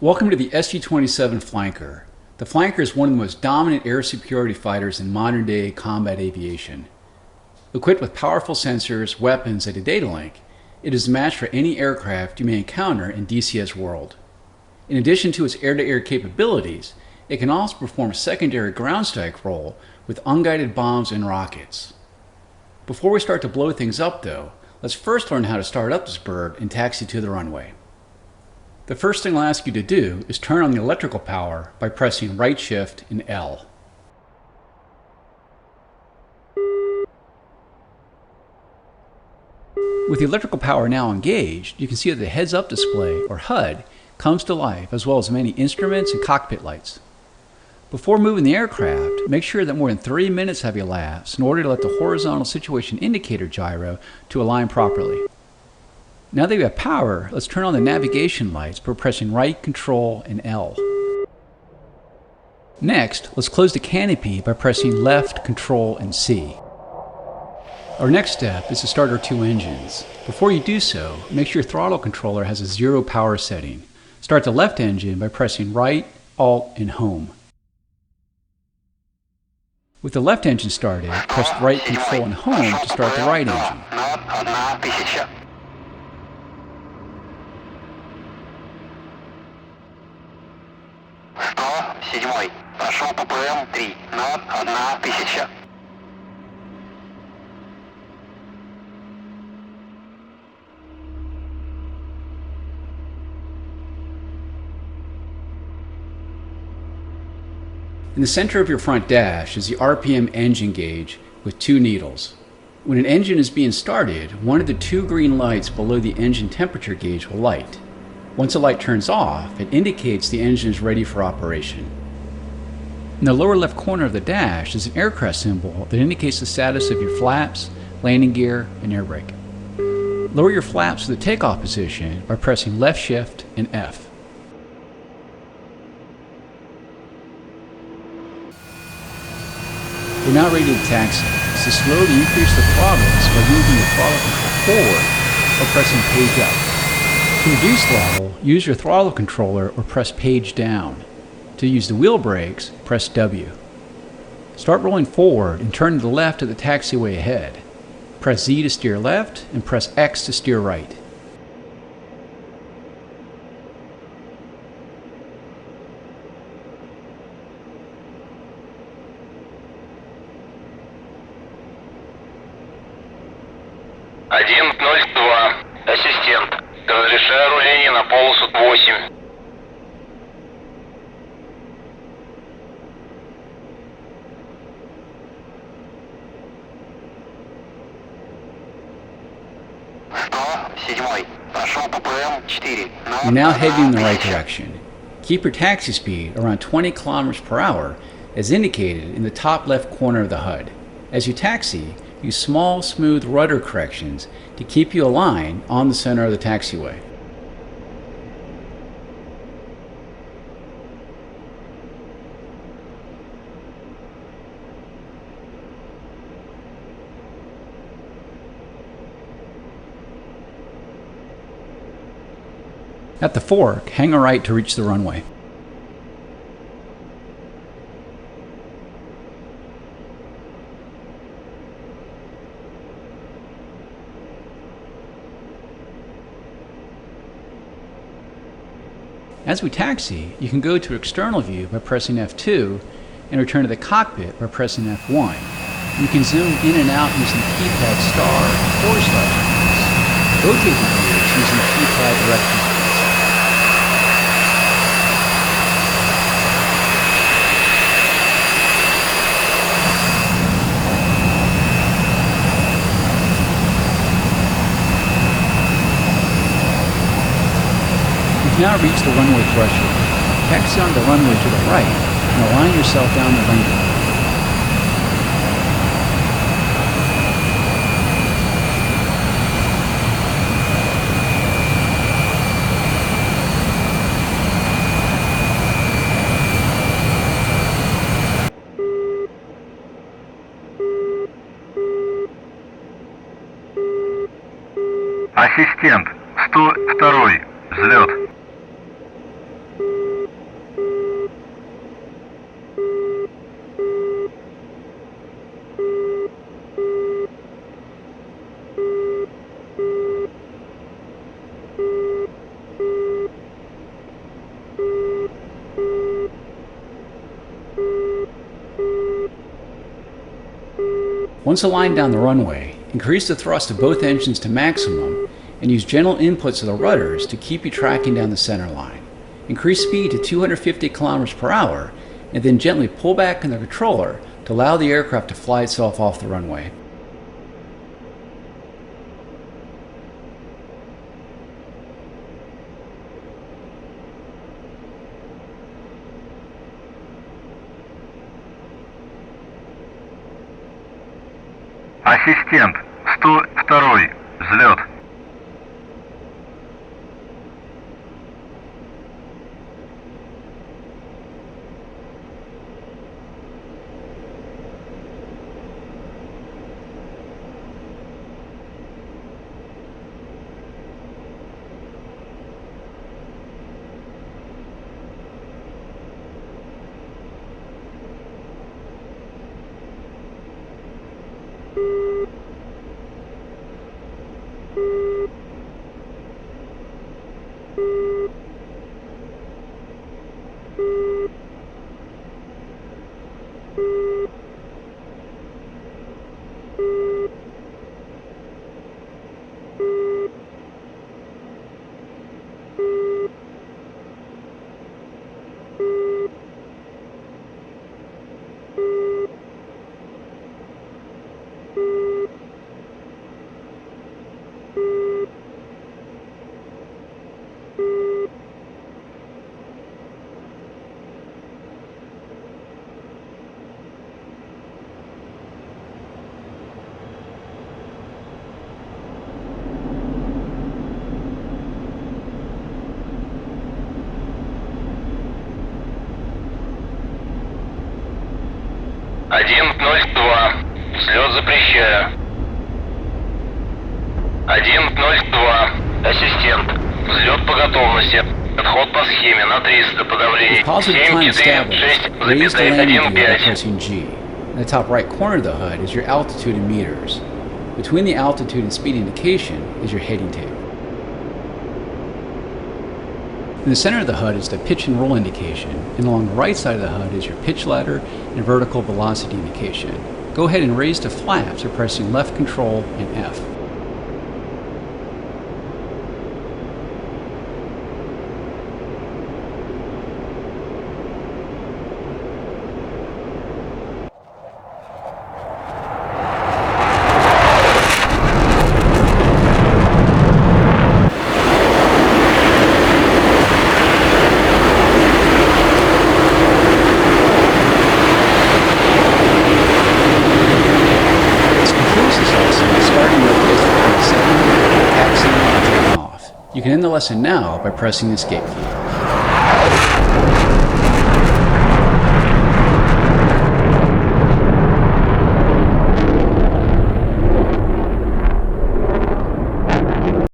Welcome to the SU-27 Flanker. The Flanker is one of the most dominant air superiority fighters in modern-day combat aviation. Equipped with powerful sensors, weapons, and a data link, it is a match for any aircraft you may encounter in DCS World. In addition to its air-to-air capabilities, it can also perform a secondary ground strike role with unguided bombs and rockets. Before we start to blow things up though, let's first learn how to start up this bird and taxi to the runway. The first thing I'll ask you to do is turn on the electrical power by pressing right shift and L. With the electrical power now engaged, you can see that the heads-up display, or HUD, comes to life, as well as many instruments and cockpit lights. Before moving the aircraft, make sure that more than 3 minutes have elapsed in order to let the horizontal situation indicator gyro to align properly. Now that we have power, let's turn on the navigation lights by pressing right, Control, and L. Next, let's close the canopy by pressing left, Control, and C. Our next step is to start our two engines. Before you do so, make sure your throttle controller has a 0 power setting. Start the left engine by pressing right, Alt, and Home. With the left engine started, press right, Control, and Home to start the right engine. Пошел ППМ 3 на 1000. In the center of your front dash is the RPM engine gauge with 2 needles. When an engine is being started, one of the 2 green lights below the engine temperature gauge will light. Once the light turns off, it indicates the engine is ready for operation. In the lower left corner of the dash is an aircraft symbol that indicates the status of your flaps, landing gear, and air brake. Lower your flaps to the takeoff position by pressing left shift and F. We're now ready to taxi. So slowly increase the throttles by moving your throttle control forward or pressing page up. To reduce throttle, use your throttle controller or press page down. To use the wheel brakes, press W. Start rolling forward and turn to the left at the taxiway ahead. Press Z to steer left and press X to steer right. Ассистент, разрешаю руление на полосу 8. You're now heading in the right direction. Keep your taxi speed around 20 kilometers per hour as indicated in the top left corner of the HUD. As you taxi, use small, smooth rudder corrections to keep you aligned on the center of the taxiway. At the fork, hang a right to reach the runway. As we taxi, you can go to external view by pressing F2 and return to the cockpit by pressing F1. You can zoom in and out using the keypad star and /. Rotate the gears using the keypad direction keys. You've now reached the runway threshold. Taxi on the runway to the right and align yourself down the runway. Ассистент, 102, взлет. Once aligned down the runway, increase the thrust of both engines to maximum and use gentle inputs of the rudders to keep you tracking down the center line. Increase speed to 250 kilometers per hour and then gently pull back on the controller to allow the aircraft to fly itself off the runway. Ассистент, 102-й, взлет. Один 02. Взлет запрещаю. 102. Ассистент. Взлет по готовности. Отход по схеме на 300 подавление. With positive climb established, raise the landing gear by 7,6,1,5. pressing G. In the top right corner of the HUD is your altitude in meters. Between the altitude and speed indication is your heading tape. In the center of the HUD is the pitch and roll indication, and along the right side of the HUD is your pitch ladder and vertical velocity indication. Go ahead and raise the flaps by pressing left control and F. You can end the lesson now by pressing the escape key.